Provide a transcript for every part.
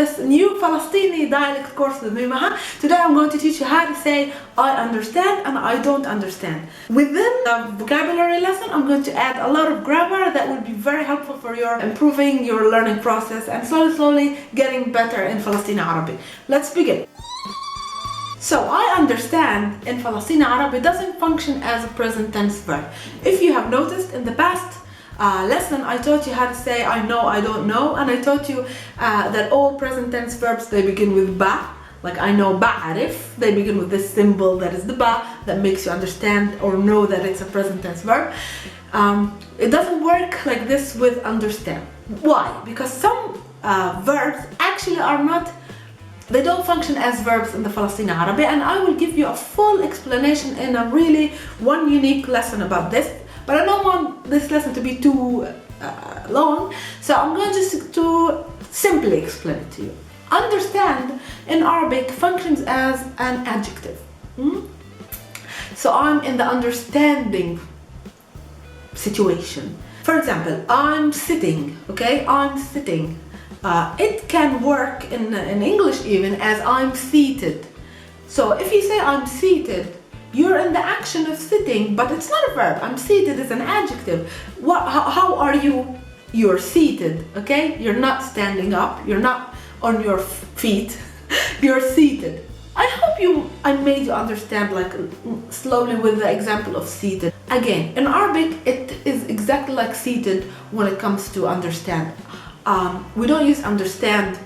this new Palestinian dialect course with me, Maha. Today I'm going to teach you how to say I understand and I don't understand. Within the vocabulary lesson, I'm going to add a lot of grammar that will be very helpful for your improving your learning process and slowly getting better in Palestinian Arabic. Let's begin. So I understand in Palestinian Arabic doesn't function as a present tense verb. If you have noticed in the past lesson, I taught you how to say I know, I don't know, and I taught you that all present tense verbs, they begin with ba. Like I know ba'arif, they begin with this symbol that is the ba that makes you understand or know that it's a present tense verb. It doesn't work like this with understand. Why? Because some verbs actually are not, they don't function as verbs in the Palestinian Arabic, and I will give you a full explanation in a really one unique lesson about this. But I don't want this lesson to be too long, so I'm going just to simply explain it to you. Understand in Arabic functions as an adjective. So I'm in the understanding situation. For example, I'm sitting, okay? I'm sitting. It can work in English even as I'm seated. So if you say I'm seated, you're in the action of sitting, but it's not a verb. I'm seated is an adjective. How are you? You're seated, okay? You're not standing up. You're not on your feet. You're seated. I hope I made you understand like slowly with the example of seated. Again, in Arabic, it is exactly like seated when it comes to understand. We don't use understand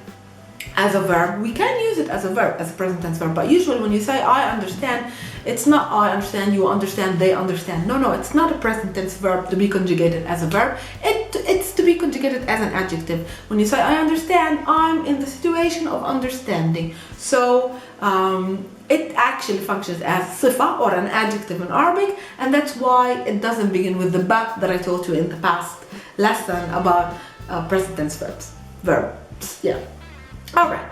as a verb. We can use it as a verb, as a present tense verb, but usually when you say I understand, it's not I understand, you understand, they understand. No, it's not a present tense verb to be conjugated as a verb. It's to be conjugated as an adjective. When you say I understand, I'm in the situation of understanding. So it actually functions as sifa or an adjective in Arabic, and that's why it doesn't begin with the ba that I taught you in the past lesson about present tense verbs. Yeah. All right.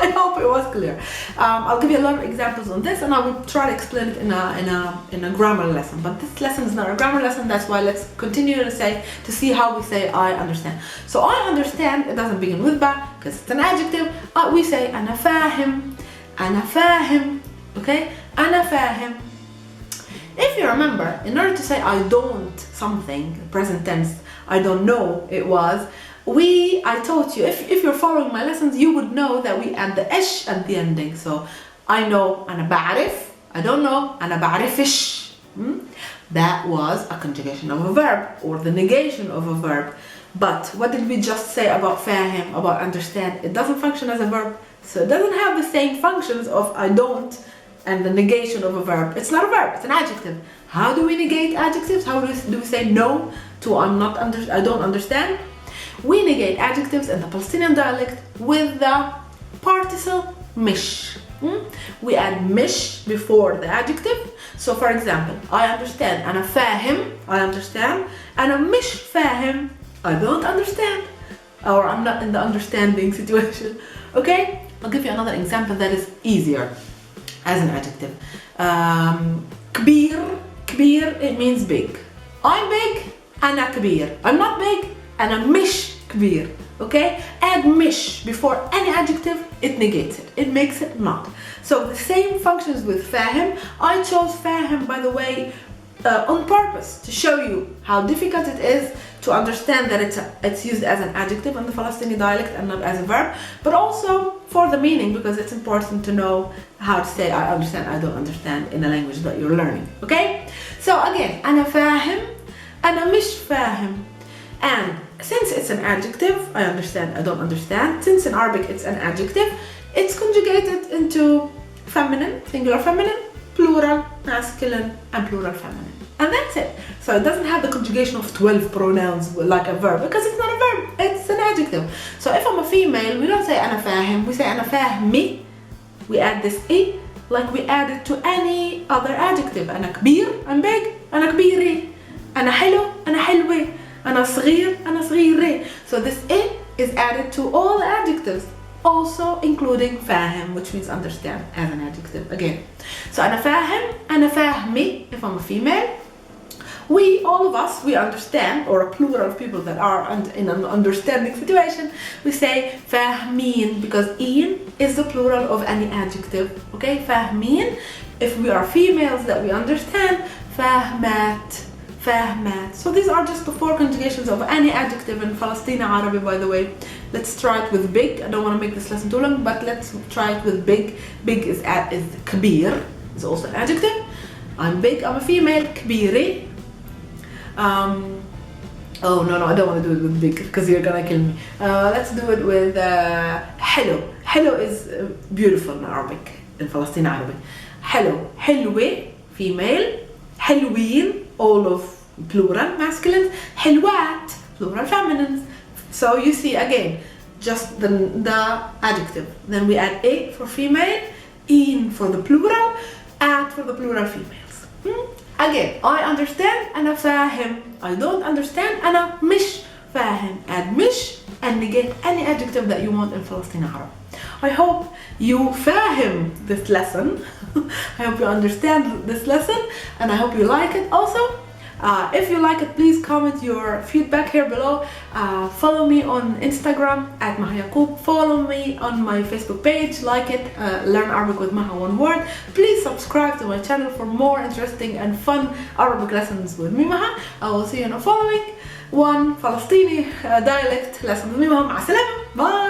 I hope it was clear. I'll give you a lot of examples on this, and I will try to explain it in a grammar lesson. But this lesson is not a grammar lesson. That's why let's continue to see how we say I understand. So I understand, it doesn't begin with ba because it's an adjective. We say أنا فاهم, أنا فاهم. Okay, أنا فاهم. If you remember, in order to say I don't something, present tense, I don't know it was. I taught you, if you're following my lessons, you would know that we add the ish at the ending. So I know أنا بعرف, I don't know أنا بعرفش. That was a conjugation of a verb or the negation of a verb. But what did we just say about فاهم, about understand? It doesn't function as a verb, so it doesn't have the same functions of I don't and the negation of a verb. It's not a verb, it's an adjective. How do we negate adjectives? How do we say no to I don't understand? We negate adjectives in the Palestinian dialect with the particle mish. We add mish before the adjective. So for example, I understand, أنا فاهم, I understand, أنا مش فاهم, I don't understand, or I'm not in the understanding situation. Okay? I'll give you another example that is easier as an adjective. كبير, كبير, it means big. I'm big, أنا كبير. I'm not big, أنا مش كبير. Okay? Add mish before any adjective, it negates it. It makes it not. So the same functions with فاهم. I chose فاهم, by the way, on purpose to show you how difficult it is to understand that it's used as an adjective in the Palestinian dialect and not as a verb, but also for the meaning, because it's important to know how to say I understand, I don't understand in a language that you're learning. Okay? So again, أنا فاهم, أنا مش فاهم. And since it's an adjective, I understand, I don't understand. Since in Arabic it's an adjective, it's conjugated into feminine, singular feminine, plural masculine, and plural feminine. And that's it. So it doesn't have the conjugation of 12 pronouns like a verb, because it's not a verb, it's an adjective. So if I'm a female, we don't say أنا فاهم, we say أنا فاهمي. We add this I like we add it to any other adjective. أنا كبير, I'm big, أنا كبيري. أنا حلو, أنا حلوة. أنا صغير, أنا صغيرة. So this I is added to all the adjectives, also including فاهم, which means understand as an adjective again. So أنا فاهم, أنا فاهمي if I'm a female. We, all of us, we understand, or a plural of people that are in an understanding situation, we say فاهمين, because in is the plural of any adjective. Okay, فاهمين. If we are females that we understand, فاهمات, فاهمات. So these are just the 4 conjugations of any adjective in Palestinian Arabic, by the way. Let's try it with big. I don't want to make this lesson too long, but let's try it with big. Big is كبير, is also an adjective. I'm big, I'm a female, كبيرة. Oh no, I don't want to do it with big because you're gonna kill me. Let's do it with حلو. حلو is beautiful in Arabic, in Palestinian Arabic. حلو, حلوة, female. حلوين, all of plural, masculine. حلوات, plural, feminine. So you see again, just the adjective. Then we add a for female, in for the plural, at for the plural females. Again, I understand, أنا فاهم. I don't understand, أنا مش فاهم. Add مش and negate any adjective that you want in Palestinian Arabic. I hope you فاهم this lesson. I hope you understand this lesson, and I hope you like it also. If you like it, please comment your feedback here below. Follow me on Instagram at MAHA'S. Follow me on my Facebook page, like it, Learn Arabic with Maha, one word. Please subscribe to my channel for more interesting and fun Arabic lessons with me, Maha. I will see you in the following one Palestinian dialect lesson with me, Maha. مع السلامة. Bye.